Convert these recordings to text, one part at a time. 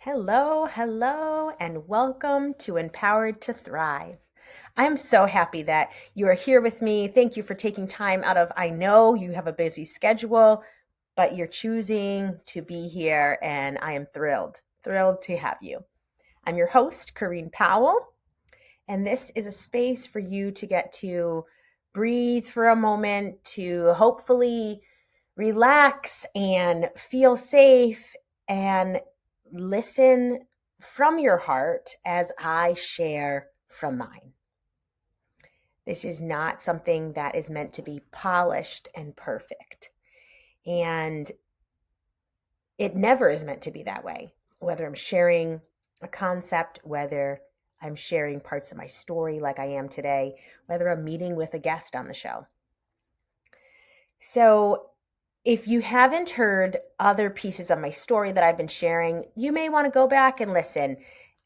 Hello, hello, and welcome to Empowered to Thrive. I'm so happy that you are here with me. Thank you for taking time out of, I know you have a busy schedule, but you're choosing to be here, and I am thrilled to have you. I'm your host, Corrine Powell, and this is a space for you to get to breathe for a moment, to hopefully relax and feel safe and listen from your heart as I share from mine. This is not something that is meant to be polished and perfect. And it never is meant to be that way. Whether I'm sharing a concept, whether I'm sharing parts of my story like I am today, whether I'm meeting with a guest on the show. So, if you haven't heard other pieces of my story that I've been sharing, you may want to go back and listen.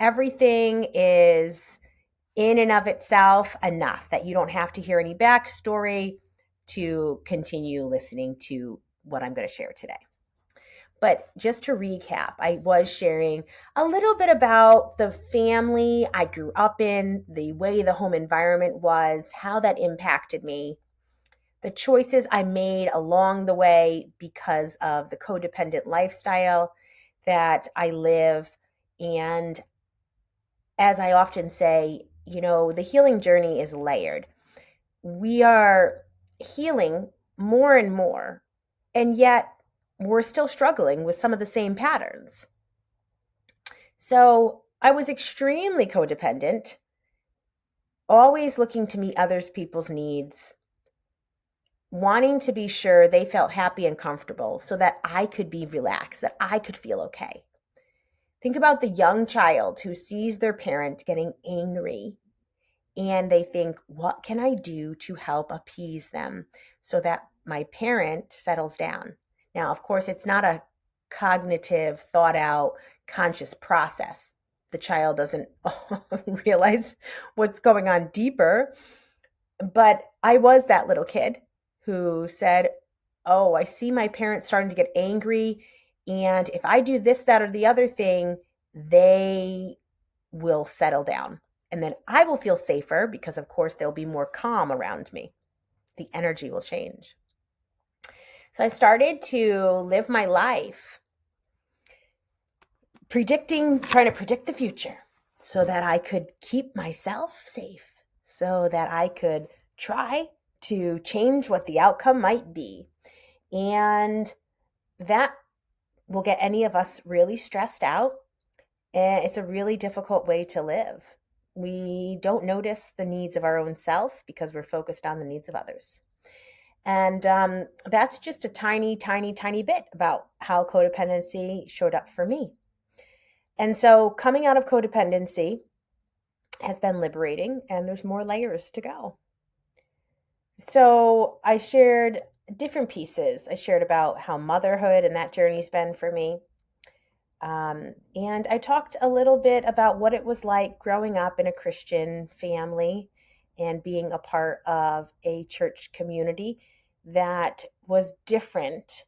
Everything is in and of itself enough that you don't have to hear any backstory to continue listening to what I'm going to share today. But just to recap, I was sharing a little bit about the family I grew up in, the way the home environment was, how that impacted me, the choices I made along the way because of the codependent lifestyle that I live. And as I often say, the healing journey is layered. We are healing more and more, and yet we're still struggling with some of the same patterns. So I was extremely codependent, always looking to meet others people's needs, wanting to be sure they felt happy and comfortable so that I could be relaxed, that I could feel okay. Think about the young child who sees their parent getting angry and they think, what can I do to help appease them so that my parent settles down? Now, of course, it's not a cognitive, thought out, conscious process. The child doesn't realize what's going on deeper. But I was that little kid who said, oh, I see my parents starting to get angry. And if I do this, that, or the other thing, they will settle down. And then I will feel safer because, of course, they'll be more calm around me. The energy will change. So I started to live my life trying to predict the future so that I could keep myself safe, so that I could try to change what the outcome might be. And that will get any of us really stressed out. And it's a really difficult way to live. We don't notice the needs of our own self because we're focused on the needs of others. And that's just a tiny, tiny, tiny bit about how codependency showed up for me. And so coming out of codependency has been liberating, and there's more layers to go. So I shared different pieces. I shared about how motherhood and that journey's been for me. And I talked a little bit about what it was like growing up in a Christian family and being a part of a church community that was different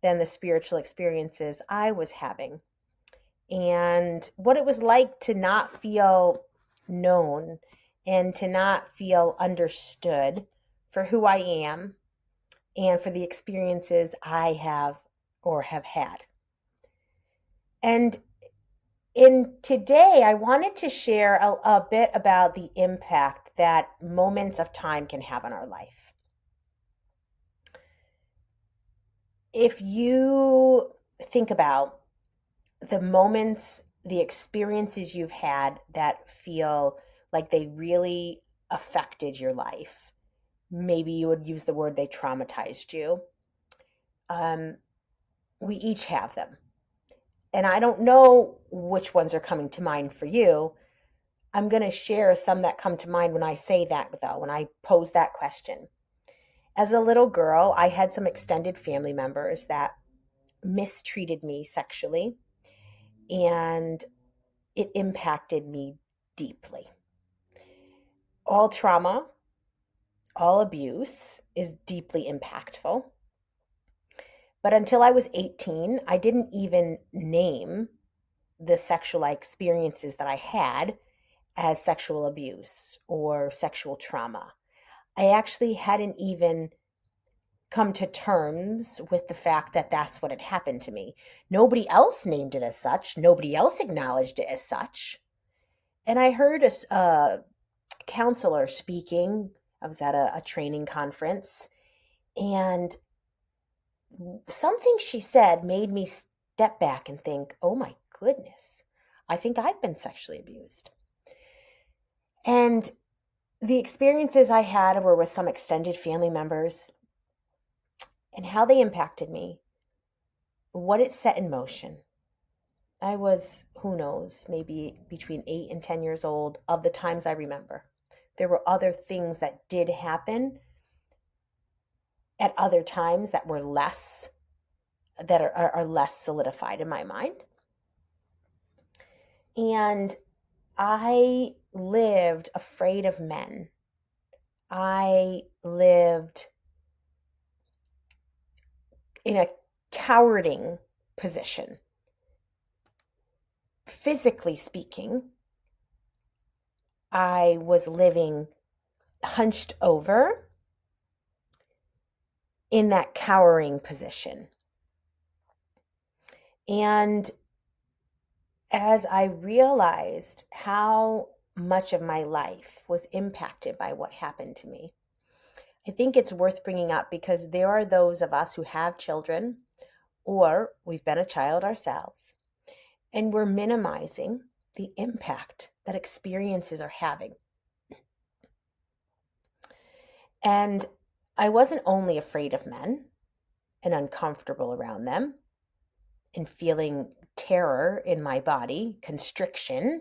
than the spiritual experiences I was having, and what it was like to not feel known and to not feel understood for who I am and for the experiences I have or have had. And in today, I wanted to share a bit about the impact that moments of time can have on our life. If you think about the moments, the experiences you've had that feel like they really affected your life, maybe you would use the word they traumatized you. Um, we each have them. And I don't know which ones are coming to mind for you. I'm going to share some that come to mind when I say that, though, when I pose that question. As a little girl, I had some extended family members that mistreated me sexually, and it impacted me deeply. All trauma, all abuse is deeply impactful. But until I was 18, I didn't even name the sexual experiences that I had as sexual abuse or sexual trauma. I actually hadn't even come to terms with the fact that that's what had happened to me. Nobody else named it as such. Nobody else acknowledged it as such. And I heard a counselor speaking. I was at a training conference, and something she said made me step back and think, oh my goodness, I think I've been sexually abused. And the experiences I had were with some extended family members and how they impacted me, what it set in motion. I was, who knows, maybe between 8 and 10 years old of the times I remember. There were other things that did happen at other times that were less, that are less solidified in my mind. And I lived afraid of men. I lived in a cowarding position. Physically speaking, I was living hunched over in that cowering position. And as I realized how much of my life was impacted by what happened to me, I think it's worth bringing up because there are those of us who have children or we've been a child ourselves, and we're minimizing the impact that experiences are having. And I wasn't only afraid of men and uncomfortable around them and feeling terror in my body, constriction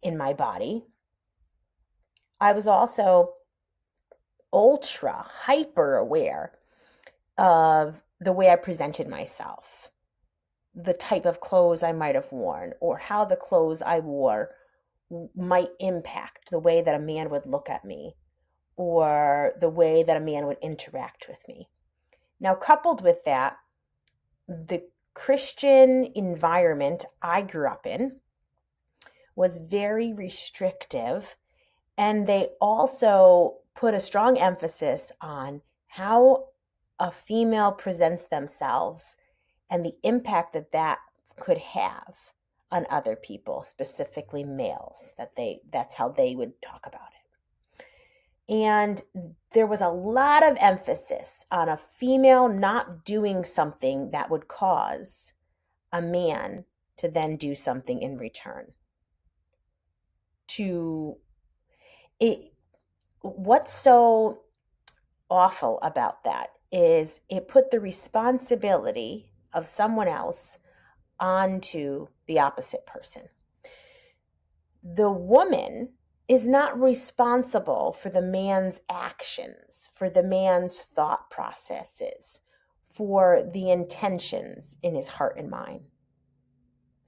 in my body. I was also ultra hyper aware of the way I presented myself, the type of clothes I might have worn, or how the clothes I wore might impact the way that a man would look at me or the way that a man would interact with me. Now, coupled with that, the Christian environment I grew up in was very restrictive, and they also put a strong emphasis on how a female presents themselves and the impact that that could have on other people, specifically males. That's how they would talk about it. And there was a lot of emphasis on a female not doing something that would cause a man to then do something in return. What's so awful about that is it put the responsibility of someone else onto the opposite person. The woman is not responsible for the man's actions, for the man's thought processes, for the intentions in his heart and mind.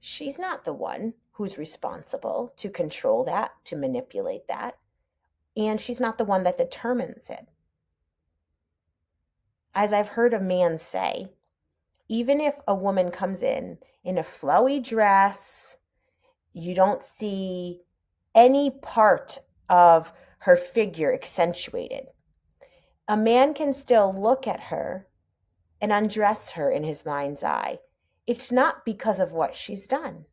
She's not the one who's responsible to control that, to manipulate that, and she's not the one that determines it. As I've heard a man say, even if a woman comes in a flowy dress, you don't see any part of her figure accentuated. A man can still look at her and undress her in his mind's eye. It's not because of what she's done.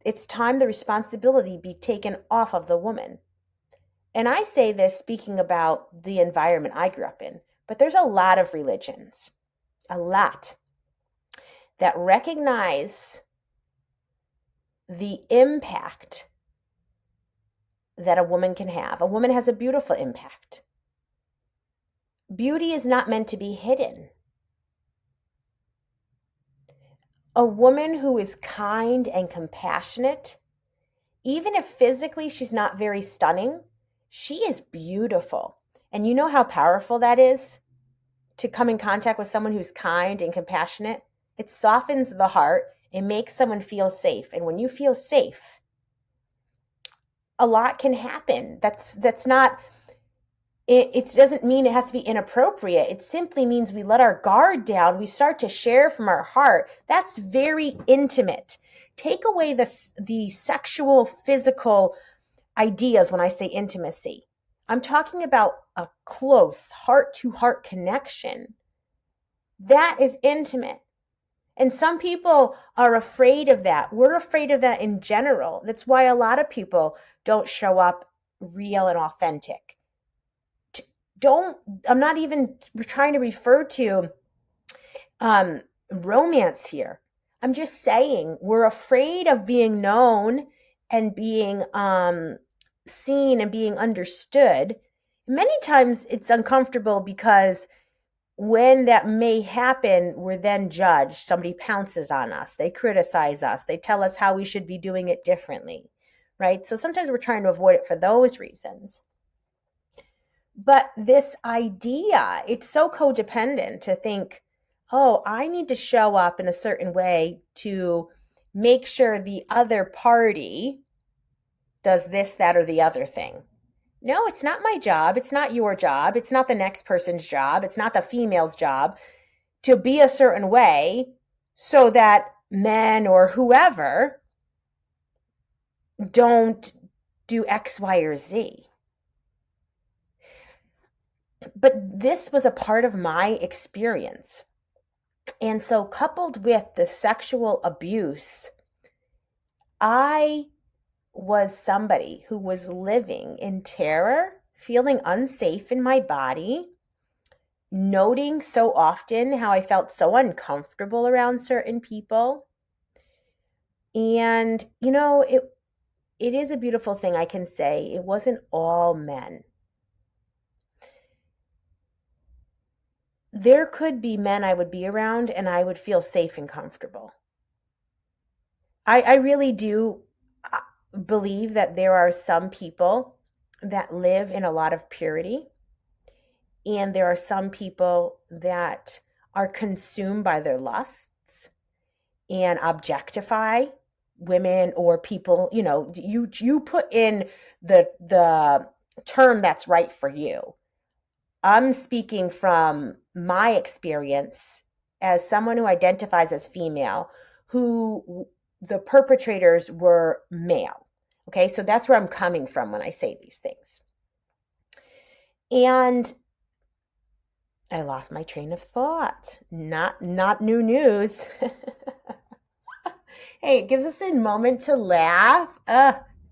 It's time the responsibility be taken off of the woman. And I say this speaking about the environment I grew up in, but there's a lot of religions, a lot, that recognize the impact that a woman can have. A woman has a beautiful impact. Beauty is not meant to be hidden. A woman who is kind and compassionate, even if physically she's not very stunning, she is beautiful. And you know how powerful that is? To come in contact with someone who's kind and compassionate. It softens the heart. It makes someone feel safe. And when you feel safe, a lot can happen. That's not, it doesn't mean it has to be inappropriate. It simply means we let our guard down. We start to share from our heart. That's very intimate. Take away the sexual, physical ideas when I say intimacy. I'm talking about a close heart-to-heart connection. That is intimate. And some people are afraid of that. We're afraid of that in general. That's why a lot of people don't show up real and authentic. I'm not even trying to refer to romance here. I'm just saying we're afraid of being known and being seen and being understood. Many times it's uncomfortable because when that may happen, we're then judged. Somebody pounces on us. They criticize us. They tell us how we should be doing it differently, right? So sometimes we're trying to avoid it for those reasons. But this idea, it's so codependent to think, oh, I need to show up in a certain way to make sure the other party does this, that, or the other thing. No, it's not my job. It's not your job. It's not the next person's job. It's not the female's job to be a certain way so that men or whoever don't do X, Y, or Z. But this was a part of my experience. And so, coupled with the sexual abuse, I was somebody who was living in terror, feeling unsafe in my body, noting so often how I felt so uncomfortable around certain people. And, it is a beautiful thing I can say. It wasn't all men. There could be men I would be around and I would feel safe and comfortable. I really do believe that there are some people that live in a lot of purity, and there are some people that are consumed by their lusts and objectify women or people. You put in the term that's right for you. I'm speaking from my experience as someone who identifies as female, who the perpetrators were male. Okay, so that's where I'm coming from when I say these things. And I lost my train of thought. Not new news. Hey, it gives us a moment to laugh.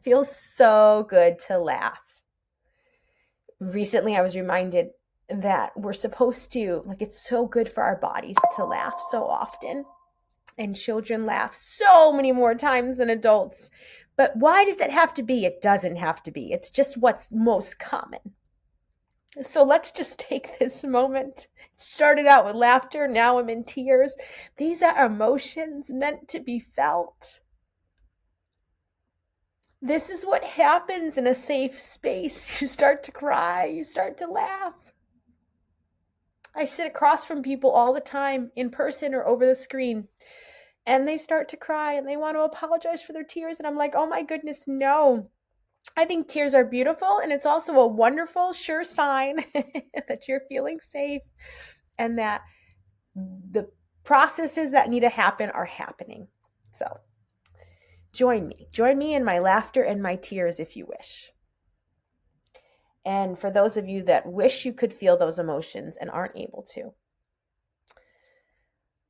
Feels so good to laugh. Recently, I was reminded that we're supposed to, it's so good for our bodies to laugh so often. And children laugh so many more times than adults. But why does that have to be? It doesn't have to be. It's just what's most common. So let's just take this moment. It started out with laughter. Now I'm in tears. These are emotions meant to be felt. This is what happens in a safe space. You start to cry. You start to laugh. I sit across from people all the time, in person or over the screen, and they start to cry and they want to apologize for their tears. And I'm like, oh my goodness, no. I think tears are beautiful, and it's also a wonderful, sure sign that you're feeling safe and that the processes that need to happen are happening. So join me in my laughter and my tears if you wish. And for those of you that wish you could feel those emotions and aren't able to,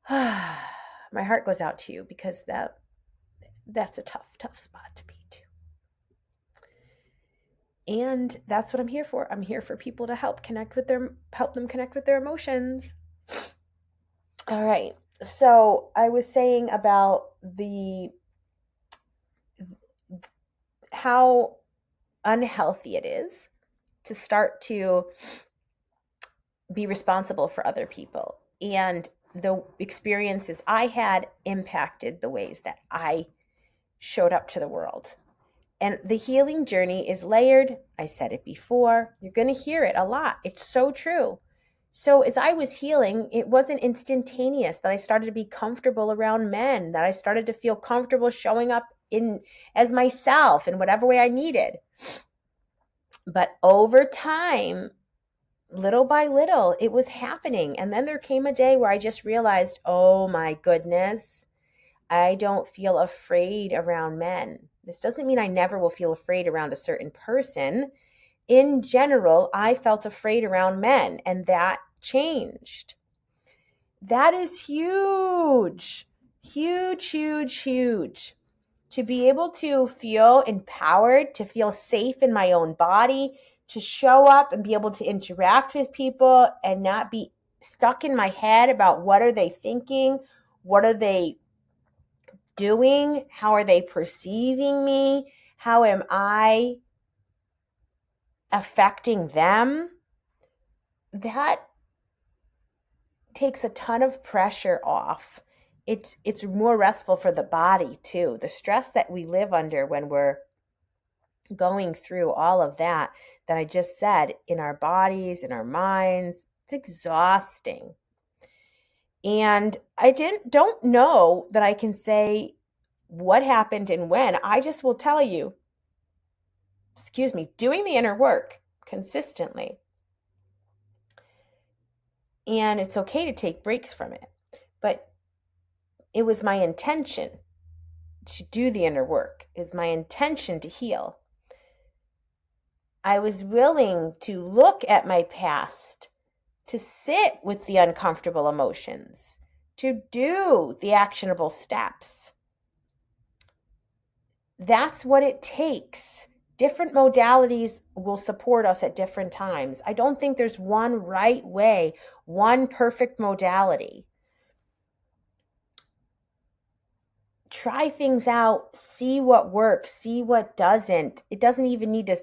my heart goes out to you, because that's a tough spot to be to. And that's what I'm here for. I'm here for people to help them connect with their emotions. All right. So I was saying about how unhealthy it is to start to be responsible for other people. And the experiences I had impacted the ways that I showed up to the world. And the healing journey is layered. I said it before. You're going to hear it a lot. It's so true. So as I was healing, it wasn't instantaneous that I started to be comfortable around men, that I started to feel comfortable showing up as myself in whatever way I needed. But over time, little by little, it was happening. And then there came a day where I just realized, oh my goodness, I don't feel afraid around men. This doesn't mean I never will feel afraid around a certain person. In general, I felt afraid around men, and that changed. That is huge, huge, huge, huge. To be able to feel empowered, to feel safe in my own body, to show up and be able to interact with people and not be stuck in my head about what are they thinking, what are they doing, how are they perceiving me, how am I affecting them. That takes a ton of pressure off. It's more restful for the body too. The stress that we live under when we're going through all of that I just said, in our bodies, in our minds, it's exhausting. And I don't know that I can say what happened and when. I just will tell you, doing the inner work consistently. And it's okay to take breaks from it. But it was my intention to do the inner work, is my intention to heal. I was willing to look at my past, to sit with the uncomfortable emotions, to do the actionable steps. That's what it takes. Different modalities will support us at different times. I don't think there's one right way, one perfect modality. Try things out, see what works, see what doesn't. It doesn't even need to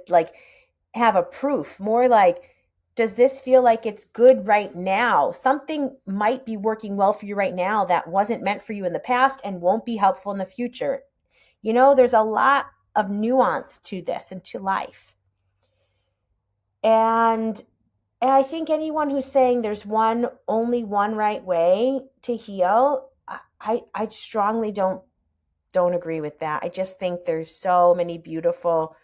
have a proof. More like, does this feel like it's good right now? Something might be working well for you right now that wasn't meant for you in the past and won't be helpful in the future. There's a lot of nuance to this and to life. And I think anyone who's saying there's only one right way to heal, I strongly don't agree with that. I just think there's so many beautiful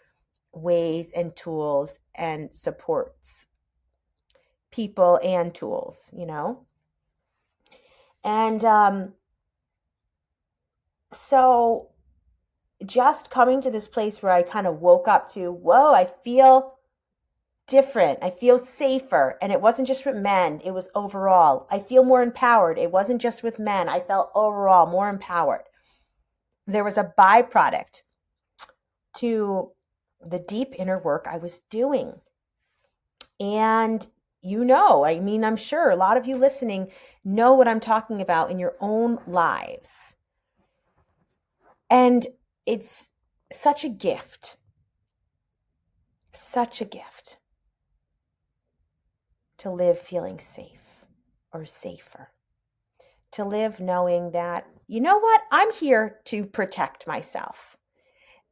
ways and tools and supports, people and tools, And so just coming to this place where I kind of woke up to, whoa, I feel different. I feel safer. And it wasn't just with men, it was overall. I feel more empowered. It wasn't just with men. I felt overall more empowered. There was a byproduct to the deep inner work I was doing. And I'm sure a lot of you listening know what I'm talking about in your own lives. And it's such a gift to live feeling safe or safer, to live knowing that, I'm here to protect myself.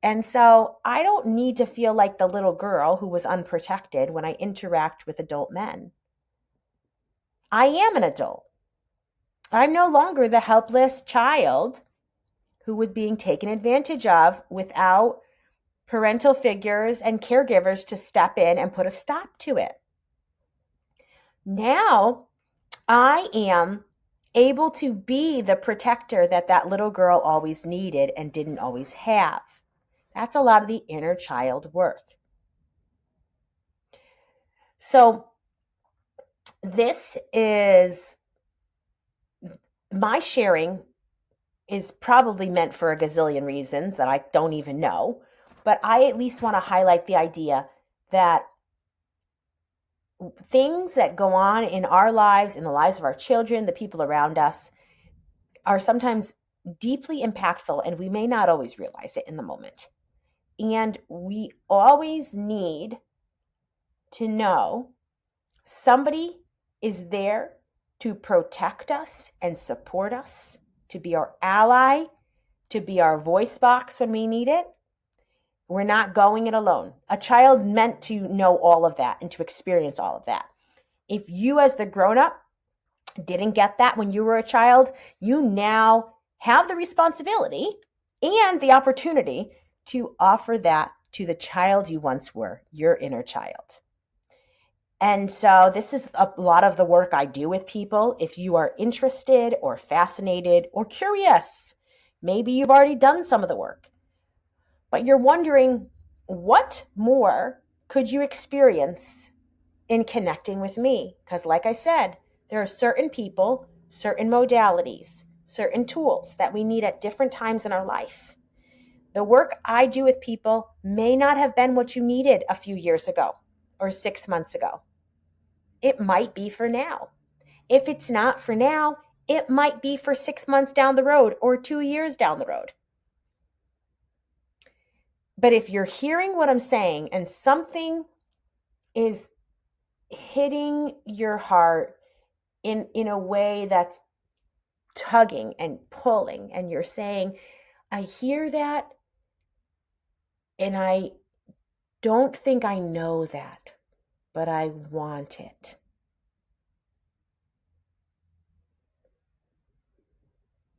And so I don't need to feel like the little girl who was unprotected when I interact with adult men. I am an adult. I'm no longer the helpless child who was being taken advantage of without parental figures and caregivers to step in and put a stop to it. Now I am able to be the protector that little girl always needed and didn't always have. That's a lot of the inner child work. So this is my sharing is probably meant for a gazillion reasons that I don't even know, but I at least want to highlight the idea that things that go on in our lives, in the lives of our children, the people around us, are sometimes deeply impactful, and we may not always realize it in the moment. And we always need to know somebody is there to protect us and support us, to be our ally, to be our voice box when we need it. We're not going it alone. A child meant to know all of that and to experience all of that. If you, as the grown-up, didn't get that when you were a child, you now have the responsibility and the opportunity to offer that to the child you once were, your inner child. And so this is a lot of the work I do with people. If you are interested or fascinated or curious, maybe you've already done some of the work, but you're wondering what more could you experience in connecting with me? Because like I said, there are certain people, certain modalities, certain tools that we need at different times in our life. The work I do with people may not have been what you needed a few years ago or 6 months ago. It might be for now. If it's not for now, it might be for 6 months down the road or 2 years down the road. But if you're hearing what I'm saying and something is hitting your heart in a way that's tugging and pulling, and you're saying, I hear that and I don't think I know that, but I want it.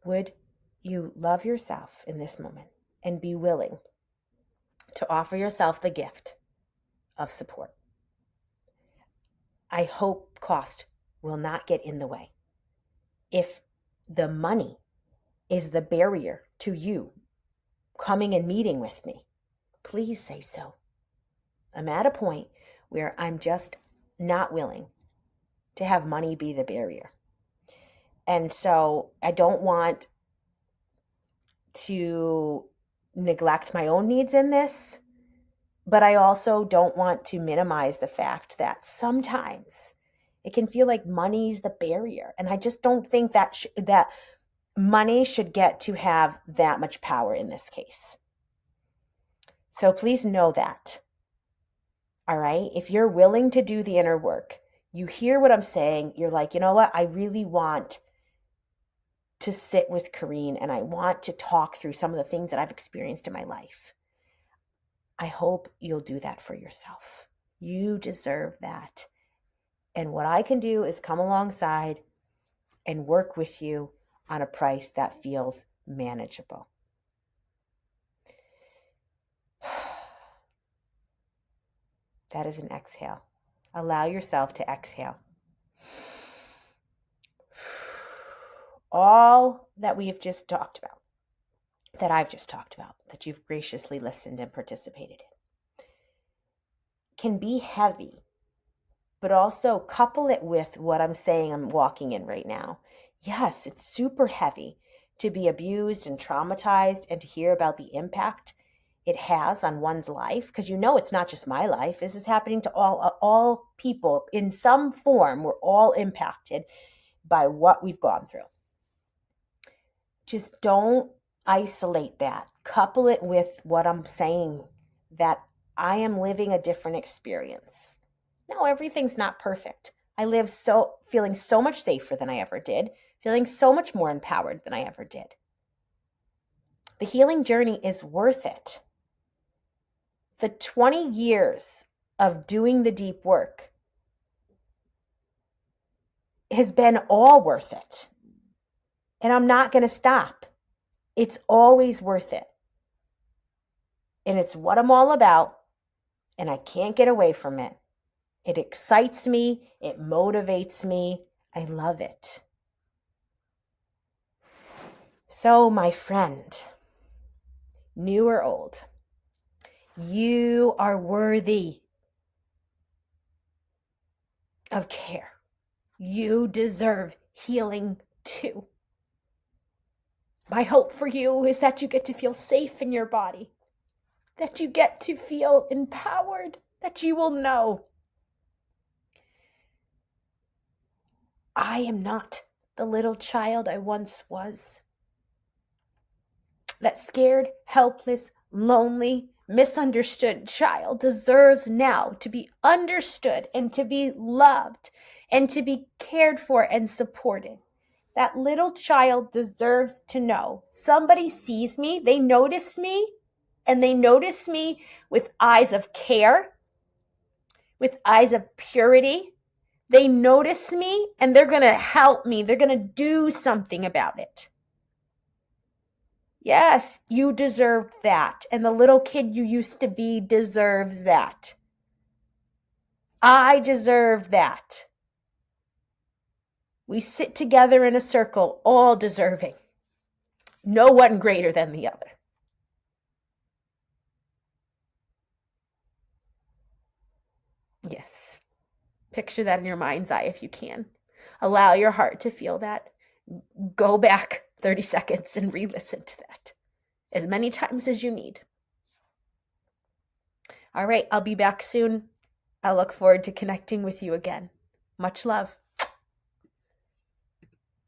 Would you love yourself in this moment and be willing to offer yourself the gift of support? I hope cost will not get in the way. If the money is the barrier to you coming and meeting with me, please say so. I'm at a point where I'm just not willing to have money be the barrier. And so I don't want to neglect my own needs in this, but I also don't want to minimize the fact that sometimes it can feel like money's the barrier. And I just don't think that that money should get to have that much power in this case. So please know that. All right. If you're willing to do the inner work, you hear what I'm saying, you're like, you know what? I really want to sit with Kareen and I want to talk through some of the things that I've experienced in my life. I hope you'll do that for yourself. You deserve that. And what I can do is come alongside and work with you on a price that feels manageable. That is an exhale. Allow yourself to exhale. All that we have just talked about, that I've just talked about, that you've graciously listened and participated in, can be heavy, but also couple it with what I'm saying I'm walking in right now. Yes, it's super heavy to be abused and traumatized and to hear about the impact it has on one's life, because you know it's not just my life. This is happening to all people in some form. We're all impacted by what we've gone through. Just don't isolate that. Couple it with what I'm saying, that I am living a different experience. No, everything's not perfect. I live feeling so much safer than I ever did, feeling so much more empowered than I ever did. The healing journey is worth it. The 20 years of doing the deep work has been all worth it. And I'm not going to stop. It's always worth it. And it's what I'm all about. And I can't get away from it. It excites me. It motivates me. I love it. So, my friend, new or old, you are worthy of care. You deserve healing too. My hope for you is that you get to feel safe in your body, that you get to feel empowered, that you will know, I am not the little child I once was. That scared, helpless, lonely, misunderstood child deserves now to be understood and to be loved and to be cared for and supported. That little child deserves to know somebody sees me, they notice me, and they notice me with eyes of care, with eyes of purity. They notice me and they're going to help me. They're going to do something about it. Yes, you deserve that. And the little kid you used to be deserves that. I deserve that. We sit together in a circle, all deserving. No one greater than the other. Yes. Picture that in your mind's eye if you can. Allow your heart to feel that. Go back 30 seconds and re-listen to that as many times as you need. All right, I'll be back soon. I look forward to connecting with you again. Much love.